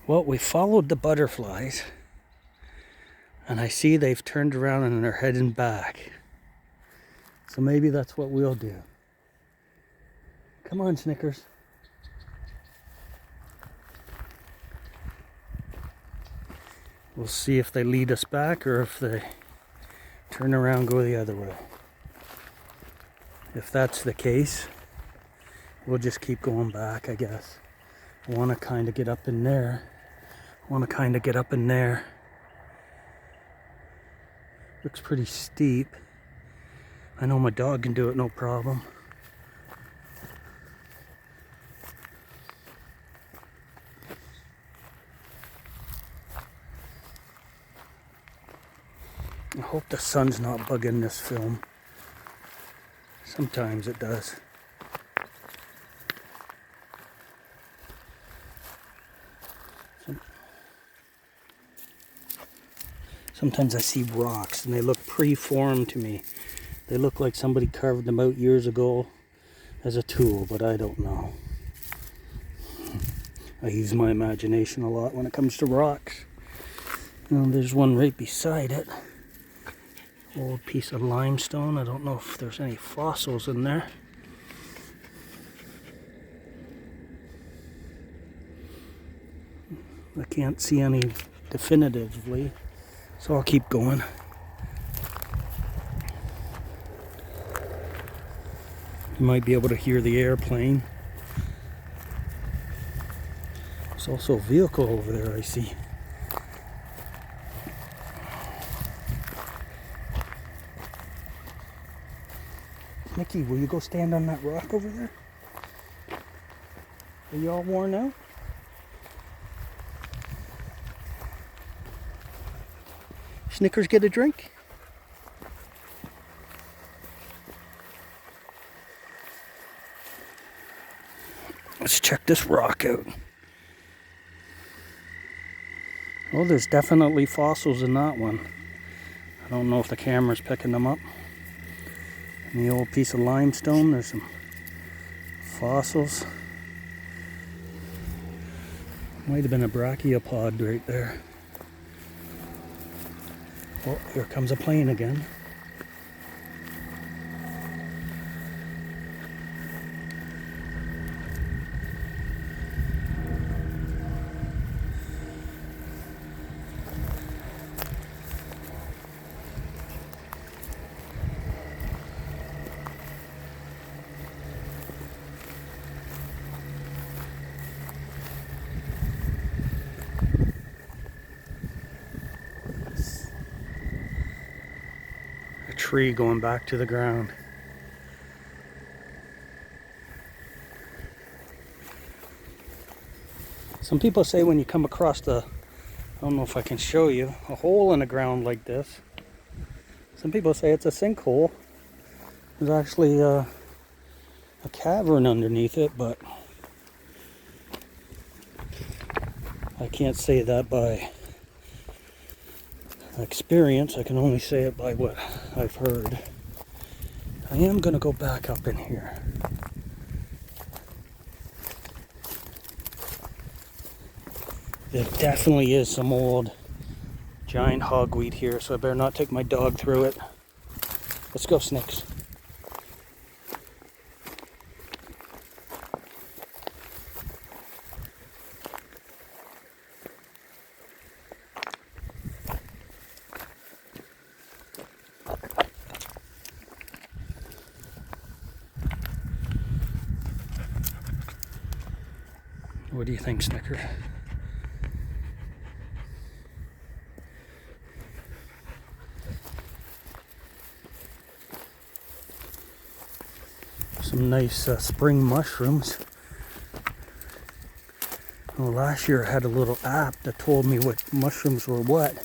Well, we followed the butterflies, and I see they've turned around and they're heading back. So maybe that's what we'll do. Come on, Snickers. We'll see if they lead us back or if they turn around and go the other way. If that's the case, we'll just keep going back, I guess. I want to kind of get up in there. Looks pretty steep. I know my dog can do it no problem. I hope the sun's not bugging this film. Sometimes it does. Sometimes I see rocks and they look pre-formed to me. They look like somebody carved them out years ago as a tool, but I don't know. I use my imagination a lot when it comes to rocks. You know, there's one right beside it. Old piece of limestone. I don't know if there's any fossils in there. I can't see any definitively, so I'll keep going. You might be able to hear the airplane. There's also a vehicle over there, I see. Nikki, will you go stand on that rock over there? Are you all worn out? Snickers get a drink? Let's check this rock out. Oh, there's definitely fossils in that one. I don't know if the camera's picking them up. In the old piece of limestone, there's some fossils. Might have been a brachiopod right there. Oh, here comes a plane again. Tree going back to the ground. Some people say when you come across I don't know if I can show you, a hole in the ground like this, some people say it's a sinkhole. There's actually a cavern underneath it, but I can't say that by experience. I can only say it by what I've heard. I am going to go back up in here. There definitely is some old giant hogweed here, so I better not take my dog through it. Let's go, Snicks. What do you think, Snicker? Some nice spring mushrooms. Well, last year I had a little app that told me what mushrooms were what.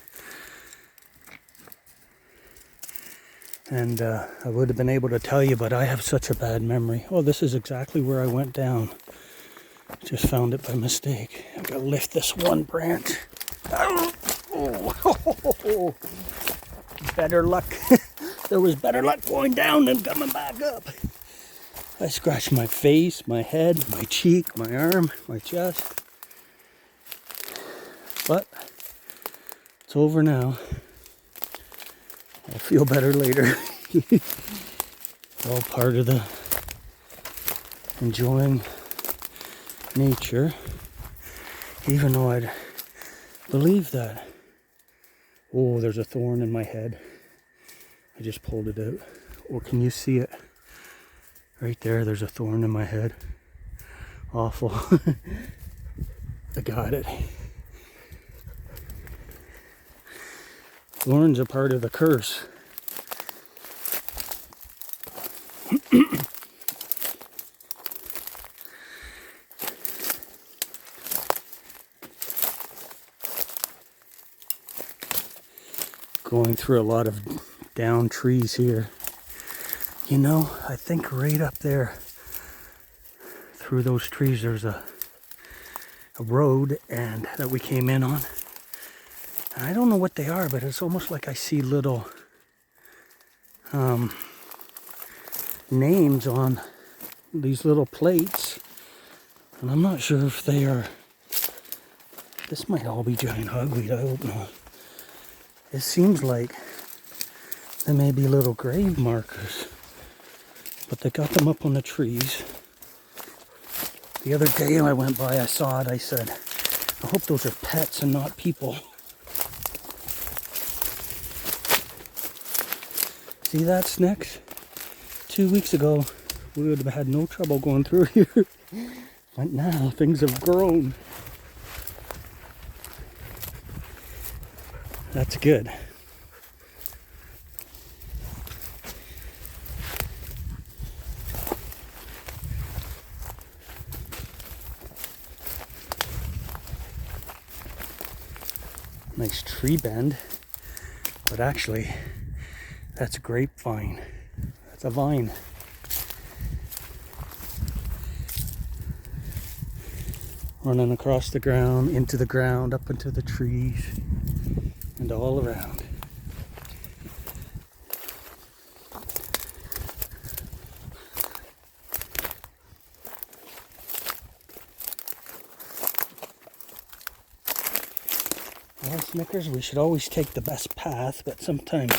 And I would have been able to tell you, but I have such a bad memory. Oh, this is exactly where I went down. Just found it by mistake. I've got to lift this one branch. Oh. Better luck. There was better luck going down than coming back up. I scratched my face, my head, my cheek, my arm, my chest. But it's over now. I'll feel better later. It's all part of the enjoying nature. Even though I'd believe that. Oh, there's a thorn in my head. I just pulled it out. Or can you see it? Right there, there's a thorn in my head. Awful. I got it. Thorns are part of the curse. Going through a lot of down trees here. You know, I think right up there through those trees there's a road and that we came in on. And I don't know what they are, but it's almost like I see little names on these little plates. And I'm not sure if they are. This might all be giant hogweed, I hope not. It seems like there may be little grave markers, but they got them up on the trees. The other day I went by, I saw it, I said, I hope those are pets and not people. See that, Snicks? 2 weeks ago, we would have had no trouble going through here. But now, things have grown. That's good. Nice tree bend, but actually, that's a grapevine. That's a vine. Running across the ground, into the ground, up into the trees, and all around. Well, Snickers, we should always take the best path, but sometimes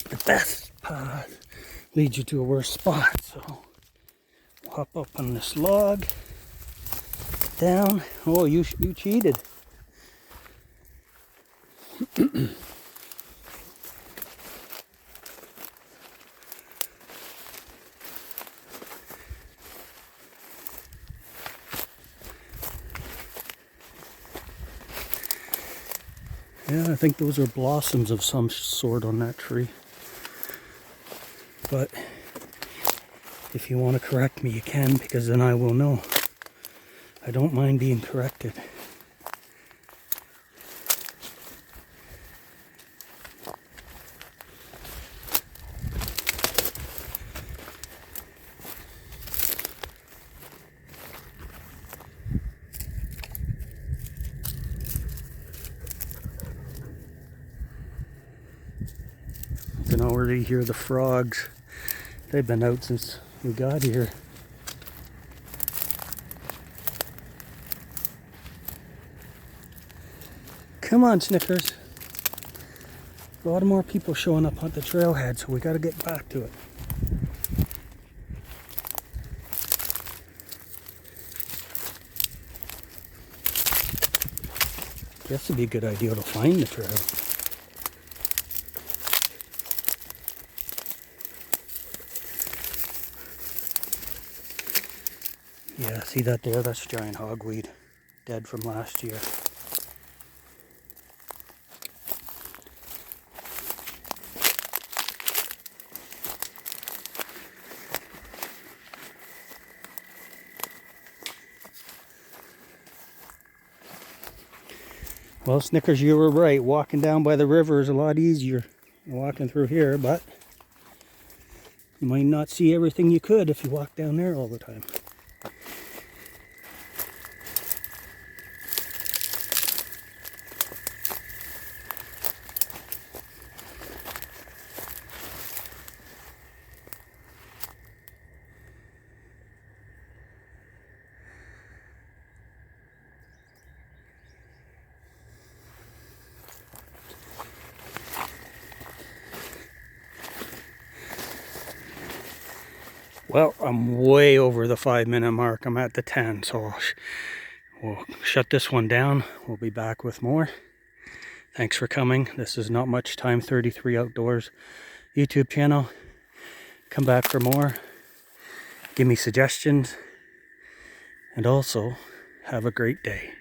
the best path leads you to a worse spot. So, we'll hop up on this log, down. Oh, you cheated. Yeah, I think those are blossoms of some sort on that tree. But if you want to correct me, you can, because then I will know. I don't mind being corrected. You can already hear the frogs. They've been out since we got here. Come on, Snickers. A lot more people showing up on the trailhead, so we got to get back to it. Guess it'd be a good idea to find the trail. Yeah, see that there? That's giant hogweed. Dead from last year. Well, Snickers, you were right. Walking down by the river is a lot easier than walking through here, but you might not see everything you could if you walk down there all the time. Well, I'm way over the 5-minute mark. I'm at the 10, so we'll shut this one down. We'll be back with more. Thanks for coming. This is Not Much Time 33 Outdoors YouTube channel. Come back for more. Give me suggestions. And also, have a great day.